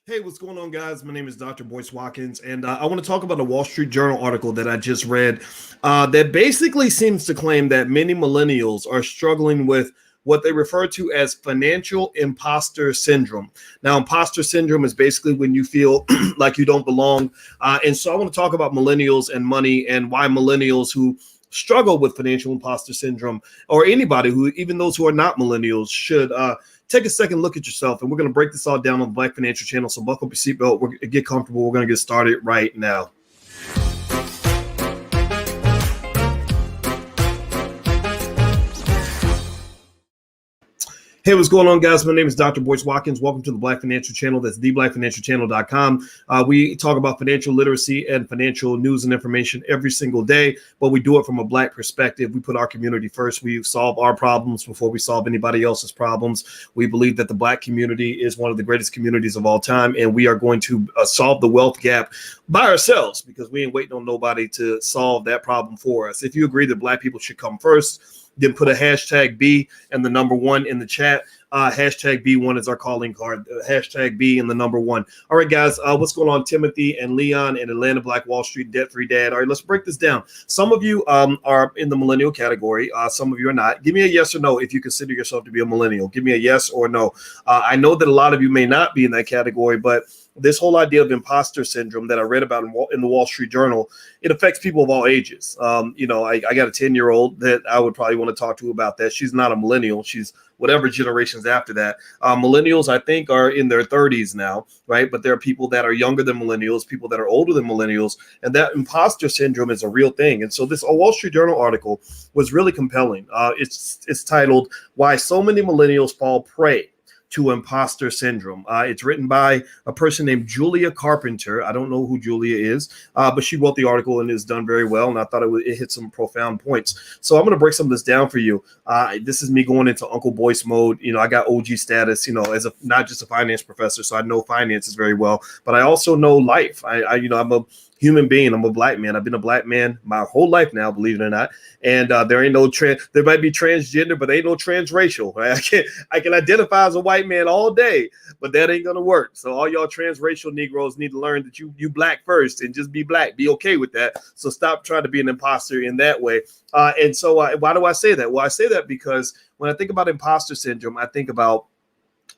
Hey, what's going on, guys? My name is Dr. Boyce Watkins, and I want to talk about a Wall Street Journal article that I just read that basically seems to claim that many millennials are struggling with what they refer to as financial imposter syndrome. Now, imposter syndrome is basically when you feel like you don't belong. And so I want to talk about millennials and money and why millennials who struggle with financial imposter syndrome, or anybody who, even those who are not millennials, should take a second look at yourself. And we're going to break this all down on the Black Financial Channel. So buckle up your seatbelt, get comfortable. We're going to get started right now. Hey, what's going on, guys? My name is Dr. Boyce Watkins. Welcome to the Black Financial Channel. That's theblackfinancialchannel.com. We talk about financial literacy and financial news and information every single day, but we do it from a Black perspective. We put our community first. We solve our problems before we solve anybody else's problems. We believe that the Black community is one of the greatest communities of all time, and we are going to solve the wealth gap by ourselves because we ain't waiting on nobody to solve that problem for us. If you agree that Black people should come first, then put a hashtag B and the number one in the chat. Hashtag B1 is our calling card. Hashtag B and the number one. All right, guys, what's going on? Timothy and Leon and Atlanta Black Wall Street Debt-Free Dad. All right, let's break this down. Some of you are in the millennial category. Some of you are not. Give me a yes or no if you consider yourself to be a millennial. Give me a yes or no. I know that a lot of you may not be in that category, but this whole idea of imposter syndrome that I read about in the Wall Street Journal, it affects people of all ages. I got a 10-year-old that I would probably want to talk to about that. She's not a millennial. She's whatever generations after that. Millennials, I think, are in their 30s now, right? But there are people that are younger than millennials, people that are older than millennials, and that imposter syndrome is a real thing. And so this Wall Street Journal article was really compelling. It's titled, "Why So Many Millennials Fall Prey to Imposter Syndrome." It's written by a person named Julia Carpenter. I don't know who Julia is, but she wrote the article and it's done very well. And I thought it hit some profound points. So I'm going to break some of this down for you. This is me going into Uncle Boyce mode. I got OG status, as not just a finance professor. So I know finances very well, but I also know life. I'm a human being. I'm a Black man. I've been a Black man my whole life now, believe it or not. And there ain't no there might be transgender, but there ain't no transracial. Right? I can identify as a white man all day, but that ain't gonna work. So all y'all transracial Negroes need to learn that you Black first and just be Black. Be okay with that. So stop trying to be an imposter in that way. And so why do I say that? Well, I say that because when I think about imposter syndrome, I think about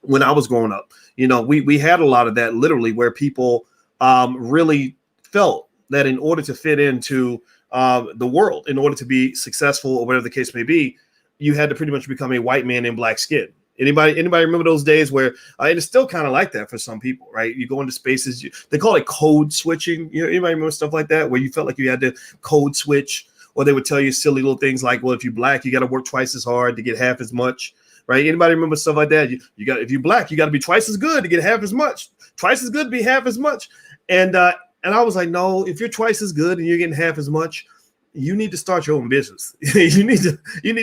when I was growing up. We had a lot of that, literally, where people really felt that in order to fit into the world, in order to be successful or whatever the case may be, you had to pretty much become a white man in Black skin. Anybody remember those days where and it's still kind of like that for some people, right? You go into spaces, they call it code switching. Anybody remember stuff like that where you felt like you had to code switch, or they would tell you silly little things like, well, if you're Black, you got to work twice as hard to get half as much, right? Anybody remember stuff like that? If you're Black, you got to be twice as good to get half as much, twice as good to be half as much. And I was like, no, if you're twice as good and you're getting half as much, you need to start your own business. you need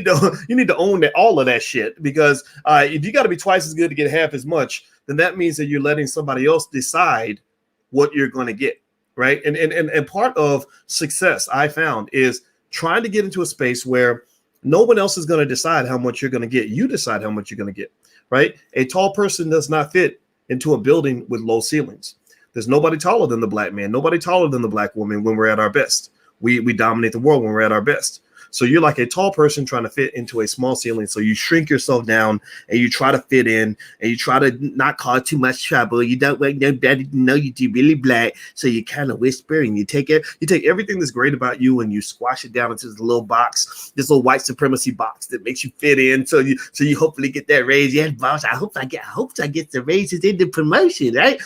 to own all of that shit, because if you got to be twice as good to get half as much, then that means that you're letting somebody else decide what you're going to get, right? And part of success, I found, is trying to get into a space where no one else is going to decide how much you're going to get. You decide how much you're going to get, right? A tall person does not fit into a building with low ceilings. There's nobody taller than the Black man, nobody taller than the Black woman when we're at our best. We dominate the world when we're at our best. So you're like a tall person trying to fit into a small ceiling. So you shrink yourself down and you try to fit in and you try to not cause too much trouble. You don't want nobody to know you're really Black. So you kind of whisper and you take everything that's great about you and you squash it down into this little box, this little white supremacy box that makes you fit in. So you hopefully get that raise. Yes, boss, I hope I get the raises in the promotion, right?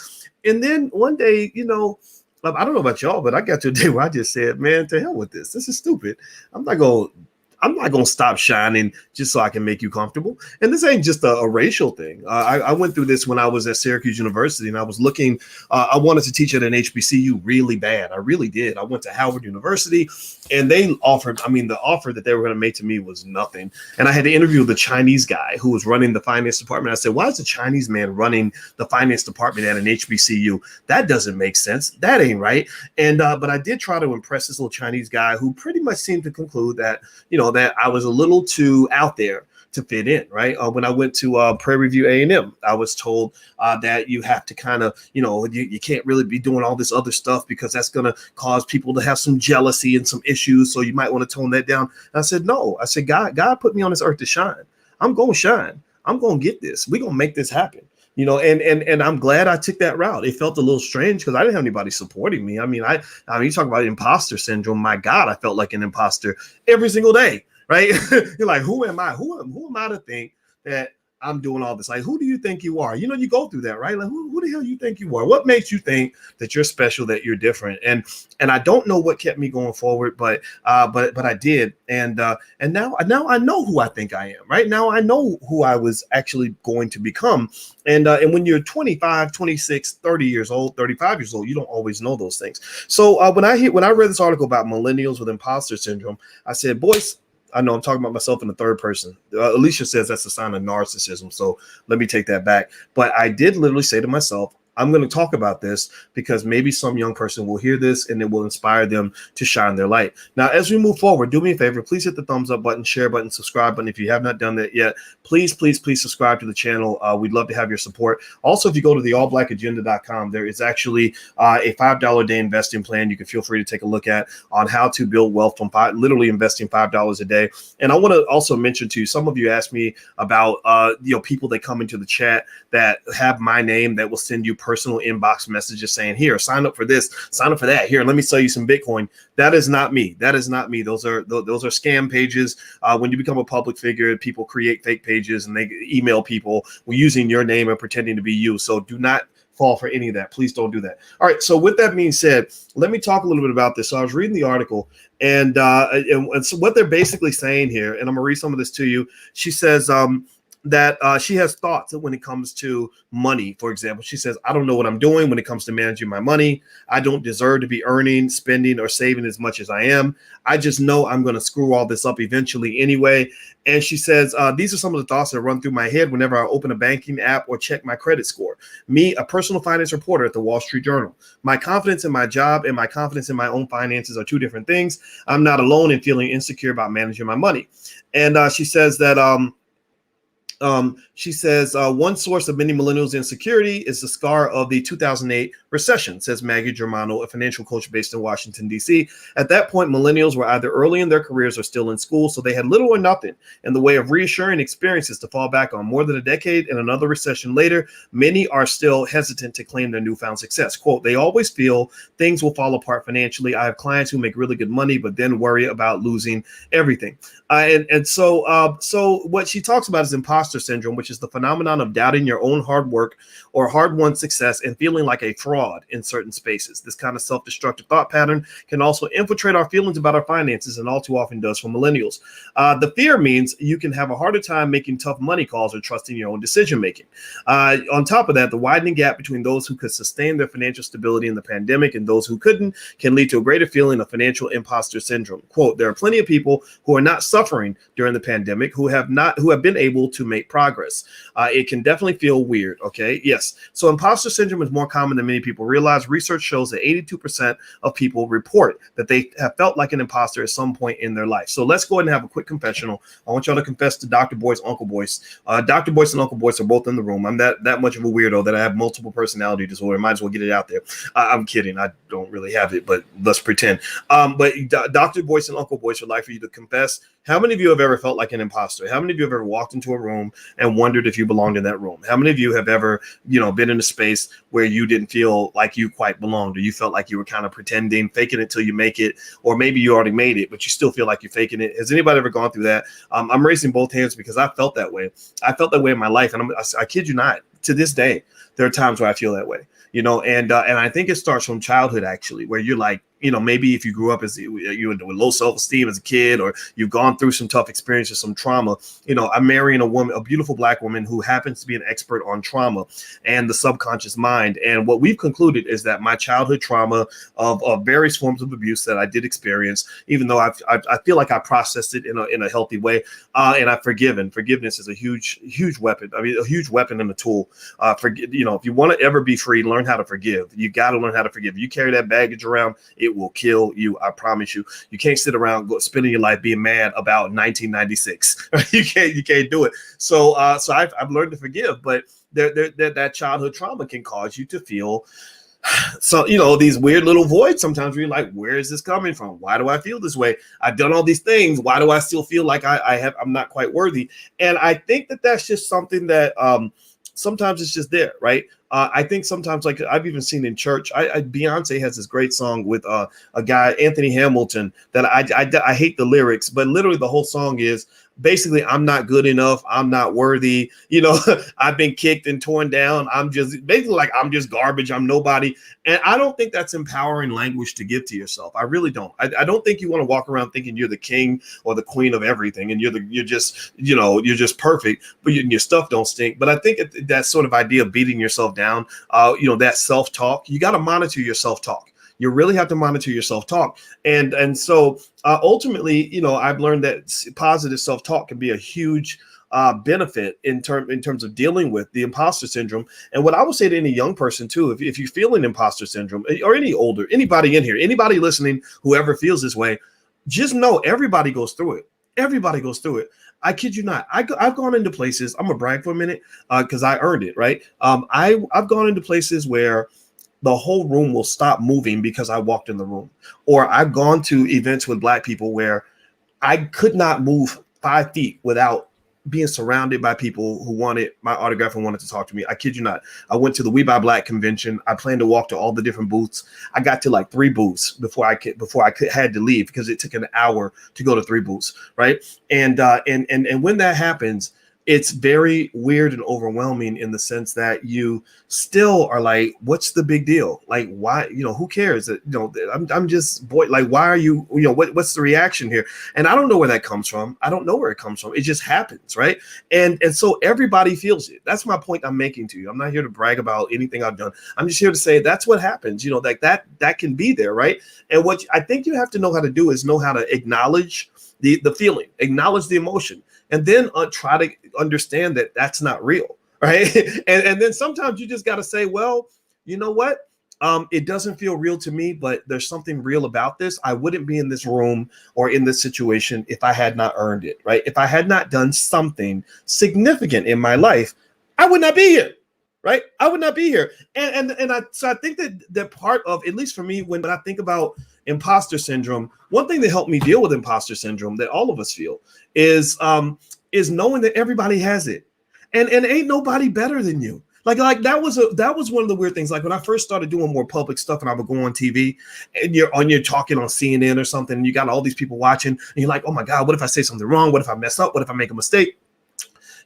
And then one day, I don't know about y'all, but I got to a day where I just said, man, to hell with this. This is stupid. I'm not going to stop shining just so I can make you comfortable. And this ain't just a racial thing. I went through this when I was at Syracuse University, and I was looking, I wanted to teach at an HBCU really bad. I really did. I went to Howard University, and they offered, the offer that they were going to make to me was nothing. And I had to interview the Chinese guy who was running the finance department. I said, why is a Chinese man running the finance department at an HBCU? That doesn't make sense. That ain't right. And, but I did try to impress this little Chinese guy who pretty much seemed to conclude that, that I was a little too out there to fit in, right? When I went to Prairie View A&M, I was told that you have to kind of, you can't really be doing all this other stuff because that's going to cause people to have some jealousy and some issues. So you might want to tone that down. And I said, no. I said, God put me on this earth to shine. I'm going to shine. I'm going to get this. We're going to make this happen. And I'm glad I took that route. It felt a little strange because I didn't have anybody supporting me. I mean, you talk about imposter syndrome. My God, I felt like an imposter every single day, right? You're like, who am I? Who am I to think that I'm doing all this? Like, who do you think you are? You go through that, right? Like, who the hell you think you are? What makes you think that you're special, that you're different? And I don't know what kept me going forward, but I did. And now I know who I think I am, right? Now I know who I was actually going to become. And when you're 25, 26, 30 years old, 35 years old, you don't always know those things. So when I read this article about millennials with imposter syndrome, I said, boys, I know I'm talking about myself in the third person. Alicia says that's a sign of narcissism. So let me take that back. But I did literally say to myself, I'm going to talk about this because maybe some young person will hear this and it will inspire them to shine their light. Now, as we move forward, do me a favor, please hit the thumbs up button, share button, subscribe button. If you have not done that yet, please subscribe to the channel. We'd love to have your support. Also, if you go to the allblackagenda.com, there is actually a $5 a day investing plan you can feel free to take a look at on how to build wealth from literally investing $5 a day. And I want to also mention to you, some of you asked me about people that come into the chat that have my name that will send you personal inbox messages saying, here, sign up for this, sign up for that. Here, let me sell you some Bitcoin. That is not me. That is not me. Those are scam pages. When you become a public figure, people create fake pages and they email people using your name and pretending to be you. So do not fall for any of that. Please don't do that. All right. So with that being said, let me talk a little bit about this. So I was reading the article and so what they're basically saying here, and I'm gonna read some of this to you. She says, that she has thoughts when it comes to money. For example, she says, I don't know what I'm doing when it comes to managing my money. I don't deserve to be earning, spending, or saving as much as I am. I just know I'm going to screw all this up eventually anyway. And she says, these are some of the thoughts that run through my head whenever I open a banking app or check my credit score. Me, a personal finance reporter at the Wall Street Journal. My confidence in my job and my confidence in my own finances are two different things. I'm not alone in feeling insecure about managing my money. And she says that one source of many millennials' insecurity is the scar of the 2008 recession, says Maggie Germano, a financial coach based in Washington, D.C. At that point, millennials were either early in their careers or still in school, so they had little or nothing in the way of reassuring experiences to fall back on. More than a decade and another recession later, many are still hesitant to claim their newfound success. Quote, they always feel things will fall apart financially. I have clients who make really good money, but then worry about losing everything. So what she talks about is imposter syndrome, which is the phenomenon of doubting your own hard work or hard-won success and feeling like a fraud in certain spaces. This kind of self-destructive thought pattern can also infiltrate our feelings about our finances, and all too often does for millennials. The fear means you can have a harder time making tough money calls or trusting your own decision-making. On top of that, the widening gap between those who could sustain their financial stability in the pandemic and those who couldn't can lead to a greater feeling of financial imposter syndrome. Quote, there are plenty of people who are not suffering during the pandemic who have been able to make progress. It can definitely feel weird. Okay. Yes. So imposter syndrome is more common than many people realize. Research shows that 82% of people report that they have felt like an imposter at some point in their life. So let's go ahead and have a quick confessional. I want y'all to confess to Dr. Boyce, Uncle Boyce. Dr. Boyce and Uncle Boyce are both in the room. I'm that much of a weirdo that I have multiple personality disorder. Might as well get it out there. I'm kidding. I don't really have it, but let's pretend. But Dr. Boyce and Uncle Boyce would like for you to confess. How many of you have ever felt like an imposter? How many of you have ever walked into a room and wondered if you belonged in that room? How many of you have ever, been in a space where you didn't feel like you quite belonged, or you felt like you were kind of pretending, faking it till you make it, or maybe you already made it, but you still feel like you're faking it? Has anybody ever gone through that? I'm raising both hands because I felt that way. I felt that way in my life, and I kid you not. To this day, there are times where I feel that way. And I think it starts from childhood, actually, where you're like, maybe if you grew up as you with low self-esteem as a kid, or you've gone through some tough experiences, some trauma. I'm marrying a beautiful Black woman who happens to be an expert on trauma and the subconscious mind. And what we've concluded is that my childhood trauma of various forms of abuse that I did experience, even though I feel like I processed it in a healthy way, and I've forgiven. Forgiveness is a huge weapon. I mean, a huge weapon and a tool. If you want to ever be free, learn how to forgive. You got to learn how to forgive. You carry that baggage around, it it will kill you. I promise you. You can't sit around spending your life being mad about 1996. You can't do it. So I've learned to forgive, but that childhood trauma can cause you to feel so, these weird little voids sometimes where you're like, where is this coming from? Why do I feel this way? I've done all these things. Why do I still feel like I'm not quite worthy? And I think that's just something that sometimes it's just there, right? I think sometimes, like I've even seen in church, Beyonce has this great song with a guy, Anthony Hamilton, that I hate the lyrics, but literally the whole song is basically, I'm not good enough. I'm not worthy. I've been kicked and torn down. I'm just basically like, I'm just garbage. I'm nobody. And I don't think that's empowering language to give to yourself. I really don't. I don't think you want to walk around thinking you're the king or the queen of everything. And you're just perfect, but your stuff don't stink. But I think that sort of idea of beating yourself down, that self-talk, you got to monitor your self-talk. You really have to monitor your self-talk. And so ultimately, I've learned that positive self-talk can be a huge benefit in terms of dealing with the imposter syndrome. And what I would say to any young person too, if you feel an imposter syndrome, or anybody in here, anybody listening, whoever feels this way, just know everybody goes through it. Everybody goes through it. I kid you not. I've gone into places. I'm gonna brag for a minute because I earned it, right? I've gone into places where the whole room will stop moving because I walked in the room. Or I've gone to events with Black people where I could not move 5 feet without being surrounded by people who wanted my autograph and wanted to talk to me. I kid you not. I went to the We Buy Black convention. I planned to walk to all the different booths. I got to like 3 booths before I had to leave because it took an hour to go to 3 booths, right? And when that happens, it's very weird and overwhelming in the sense that you still are like, what's the big deal? Like, why, who cares that, I'm just boy, like, why are you, what's the reaction here? And I don't know where that comes from. I don't know where it comes from. It just happens. Right. And so everybody feels it. That's my point I'm making to you. I'm not here to brag about anything I've done. I'm just here to say that's what happens, like that can be there. Right. And what I think you have to know how to do is know how to acknowledge the feeling, acknowledge the emotion, and then try to understand that that's not real, right? and then sometimes you just got to say, well, you know what? It doesn't feel real to me, but there's something real about this. I wouldn't be in this room or in this situation if I had not earned it, right? If I had not done something significant in my life, I would not be here, right? I would not be here. So I think that part of, at least for me, when I think about imposter syndrome, one thing that helped me deal with imposter syndrome that all of us feel is knowing that everybody has it, and ain't nobody better than you. Like that was one of the weird things. Like when I first started doing more public stuff, and I would go on TV, and you're talking on CNN or something, and you got all these people watching, and you're like, oh my God, what if I say something wrong? What if I mess up? What if I make a mistake?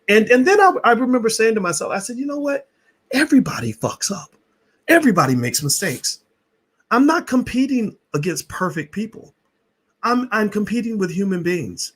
And then I remember saying to myself, I said, you know what? Everybody fucks up. Everybody makes mistakes. I'm not competing against perfect people. I'm competing with human beings.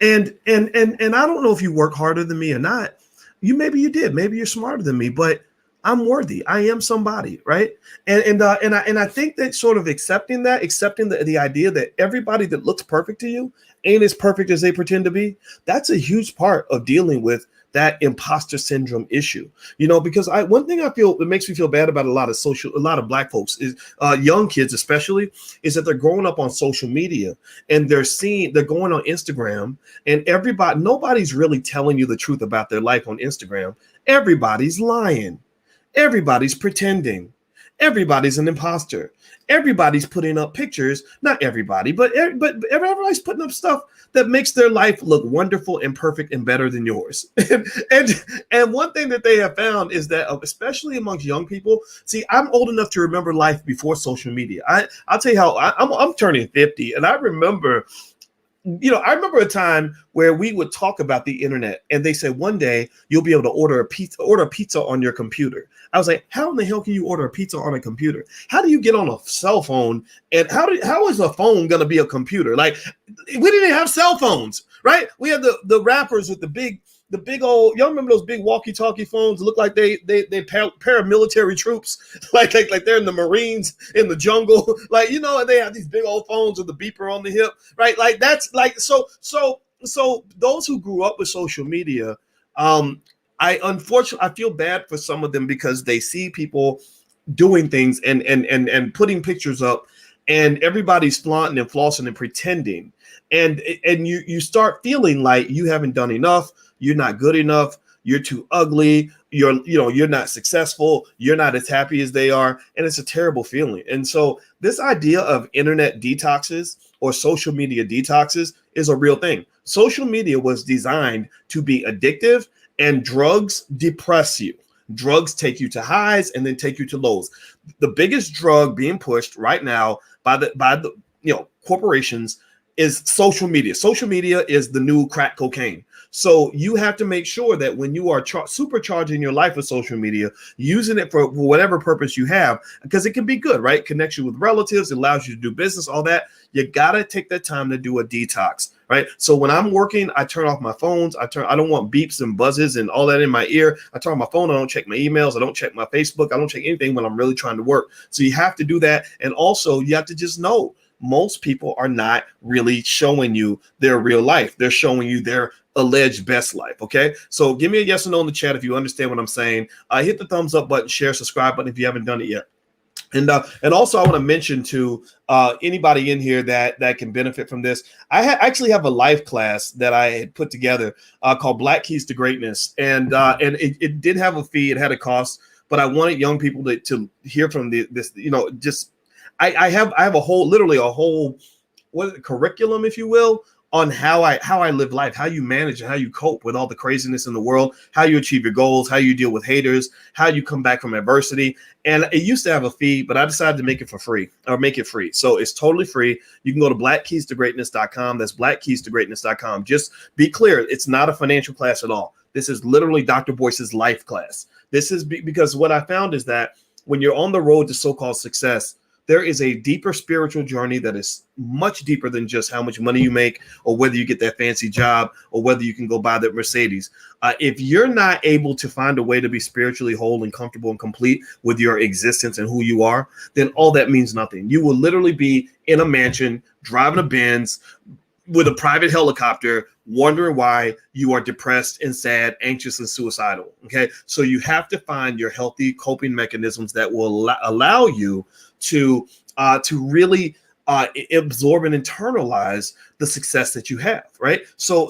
And I don't know if you work harder than me or not. Maybe you did. Maybe you're smarter than me, but I'm worthy. I am somebody, right? And I think that sort of accepting the idea that everybody that looks perfect to you ain't as perfect as they pretend to be. That's a huge part of dealing with that imposter syndrome issue, because one thing I feel that makes me feel bad about a lot of Black folks is young kids, especially, is that they're growing up on social media and they're going on Instagram, and nobody's really telling you the truth about their life on Instagram. Everybody's lying. Everybody's pretending. Everybody's an imposter. Everybody's putting up pictures. Not everybody, but everybody's putting up stuff that makes their life look wonderful and perfect and better than yours. and one thing that they have found is that, especially amongst young people, see, I'm old enough to remember life before social media. I'll tell you how I'm turning 50, and I remember a time where we would talk about the internet, and they said one day you'll be able to order a pizza on your computer. I was like, how in the hell can you order a pizza on a computer? How do you get on a cell phone? And how is a phone going to be a computer? Like, we didn't have cell phones, right? We had the rappers with the big old, y'all remember those big walkie-talkie phones? Look like they paramilitary troops, like they're in the Marines in the jungle, and they have these big old phones with the beeper on the hip, right? Like that's like so those who grew up with social media, I feel bad for some of them because they see people doing things and putting pictures up and everybody's flaunting and flossing and pretending, and you start feeling like you haven't done enough, you're not good enough, you're too ugly, you're not successful, you're not as happy as they are, and it's a terrible feeling. And so this idea of internet detoxes or social media detoxes is a real thing. Social media was designed to be addictive, and drugs depress you. Drugs take you to highs and then take you to lows. The biggest drug being pushed right now by the corporations is social media. Social media is the new crack cocaine. So you have to make sure that when you are supercharging your life with social media, using it for whatever purpose you have, because it can be good, right? Connects you with relatives, it allows you to do business, all that. You got to take that time to do a detox, right? So when I'm working, I turn off my phones. I don't want beeps and buzzes and all that in my ear. I turn on my phone. I don't check my emails. I don't check my Facebook. I don't check anything when I'm really trying to work. So you have to do that. And also you have to just know most people are not really showing you their real life. They're showing you their alleged best life. Okay. So give me a yes or no in the chat if you understand what I'm saying. Hit the thumbs up button, share, subscribe button if you haven't done it yet. And also I want to mention to anybody in here that can benefit from this. I actually have a life class that I had put together called Black Keys to Greatness. And it did have a fee. It had a cost, but I wanted young people to hear from this, I have a whole, literally a whole curriculum, if you will, on how I live life, how you manage and how you cope with all the craziness in the world, how you achieve your goals, how you deal with haters, how you come back from adversity. And it used to have a fee, but I decided to make it free. So it's totally free. You can go to blackkeystogreatness.com. That's blackkeystogreatness.com. Just be clear. It's not a financial class at all. This is literally Dr. Boyce's life class. This is because what I found is that when you're on the road to so-called success, there is a deeper spiritual journey that is much deeper than just how much money you make or whether you get that fancy job or whether you can go buy that Mercedes. If you're not able to find a way to be spiritually whole and comfortable and complete with your existence and who you are, then all that means nothing. You will literally be in a mansion, driving a Benz with a private helicopter, wondering why you are depressed and sad, anxious and suicidal. Okay. So you have to find your healthy coping mechanisms that will allow you to really absorb and internalize the success that you have, right? So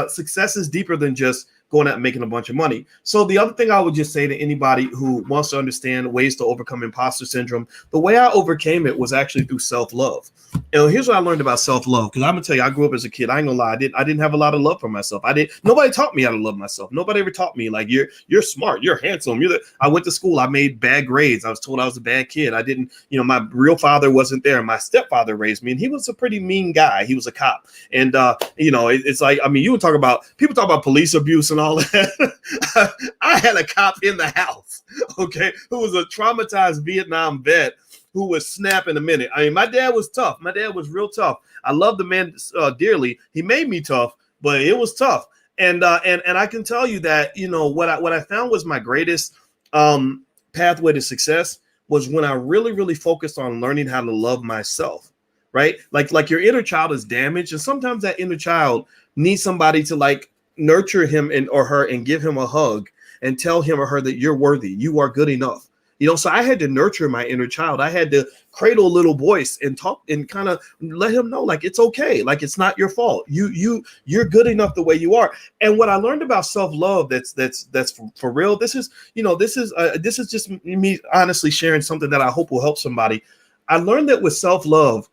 success is deeper than just going out and making a bunch of money. So the other thing I would just say to anybody who wants to understand ways to overcome imposter syndrome, the way I overcame it was actually through self-love. And here's what I learned about self-love, because I'm gonna tell you, I grew up as a kid. I ain't gonna lie, I didn't have a lot of love for myself. Nobody taught me how to love myself. Nobody ever taught me like you're smart, you're handsome. I went to school, I made bad grades. I was told I was a bad kid. I didn't, my real father wasn't there. My stepfather raised me, and he was a pretty mean guy. He was a cop. And it's like, you would people talk about police abuse and all that. I had a cop in the house, okay, who was a traumatized Vietnam vet who was snap in a minute. My dad was tough. My dad was real tough. I love the man dearly. He made me tough, but it was tough. And I can tell you that, what I found was my greatest pathway to success was when I really, really focused on learning how to love myself, right? Like your inner child is damaged. And sometimes that inner child needs somebody to nurture him or her and give him a hug and tell him or her that you're worthy. You are good enough. So I had to nurture my inner child. I had to cradle a little voice and talk and kind of let him know, it's okay. It's not your fault. You're good enough the way you are. And what I learned about self-love, that's for real. This is just me honestly sharing something that I hope will help somebody. I learned that with self-love,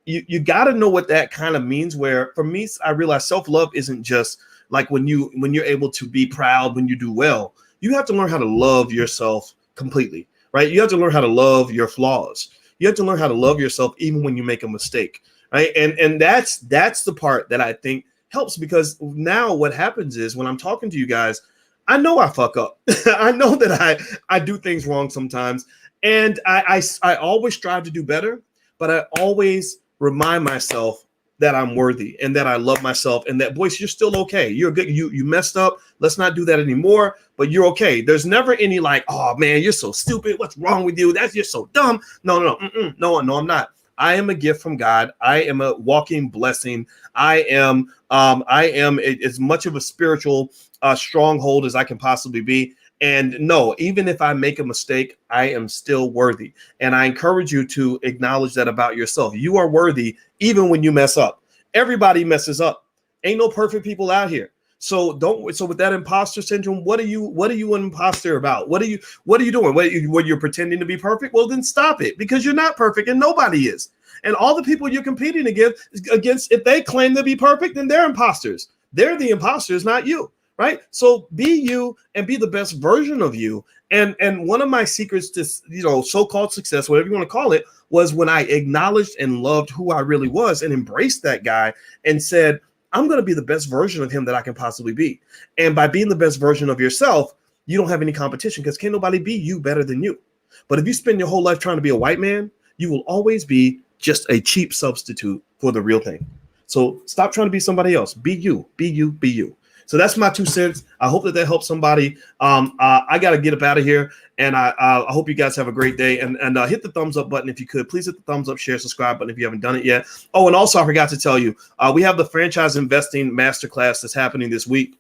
you got to know what that kind of means. Where for me, I realized self-love isn't just like when you're able to be proud when you do well. You have to learn how to love yourself completely, right? You have to learn how to love your flaws. You have to learn how to love yourself even when you make a mistake, right? And that's the part that I think helps, because now what happens is when I'm talking to you guys, I know I fuck up. I know that I do things wrong sometimes, and I always strive to do better, but I always remind myself that I'm worthy and that I love myself and that, Boyce, you're still okay. You're good. You messed up. Let's not do that anymore, but you're okay. There's never any oh man, you're so stupid. What's wrong with you? You're so dumb. No, I'm not. I am a gift from God. I am a walking blessing. I am as much of a spiritual stronghold as I can possibly be. And no, even if I make a mistake, I am still worthy. And I encourage you to acknowledge that about yourself. You are worthy even when you mess up. Everybody messes up. Ain't no perfect people out here. So don't. So with that imposter syndrome, what are you an imposter about? What are you doing? When you're pretending to be perfect? Well, then stop it, because you're not perfect and nobody is. And all the people you're competing against, if they claim to be perfect, then they're imposters. They're the imposters, not you. Right? So be you and be the best version of you. And one of my secrets to, so-called success, whatever you want to call it, was when I acknowledged and loved who I really was and embraced that guy and said, I'm going to be the best version of him that I can possibly be. And by being the best version of yourself, you don't have any competition, because can't nobody be you better than you. But if you spend your whole life trying to be a white man, you will always be just a cheap substitute for the real thing. So stop trying to be somebody else. Be you, be you, be you. So that's my 2 cents. I hope that helps somebody. I got to get up out of here, and I hope you guys have a great day. And hit the thumbs up button if you could. Please hit the thumbs up, share, subscribe button if you haven't done it yet. Oh, and also I forgot to tell you, we have the franchise investing masterclass that's happening this week.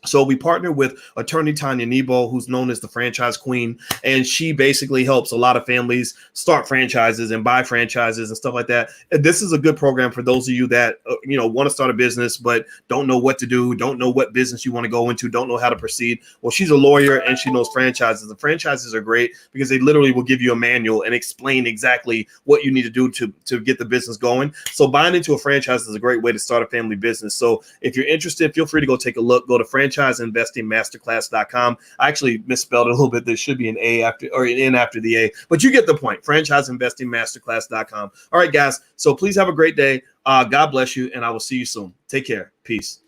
So we partner with attorney Tanya Nebo, who's known as the franchise queen, and she basically helps a lot of families start franchises and buy franchises and stuff like that. And this is a good program for those of you that want to start a business but don't know what to do, don't know what business you want to go into, don't know how to proceed. Well, she's a lawyer and she knows franchises. The franchises are great because they literally will give you a manual and explain exactly what you need to do to get the business going. So buying into a franchise is a great way to start a family business. So if you're interested, feel free to go take a look. Go to franchiseinvestingmasterclass.com. I actually misspelled it a little bit. There should be an A after, or an N after the A, but you get the point. Franchiseinvestingmasterclass.com. All right, guys. So please have a great day. God bless you, and I will see you soon. Take care. Peace.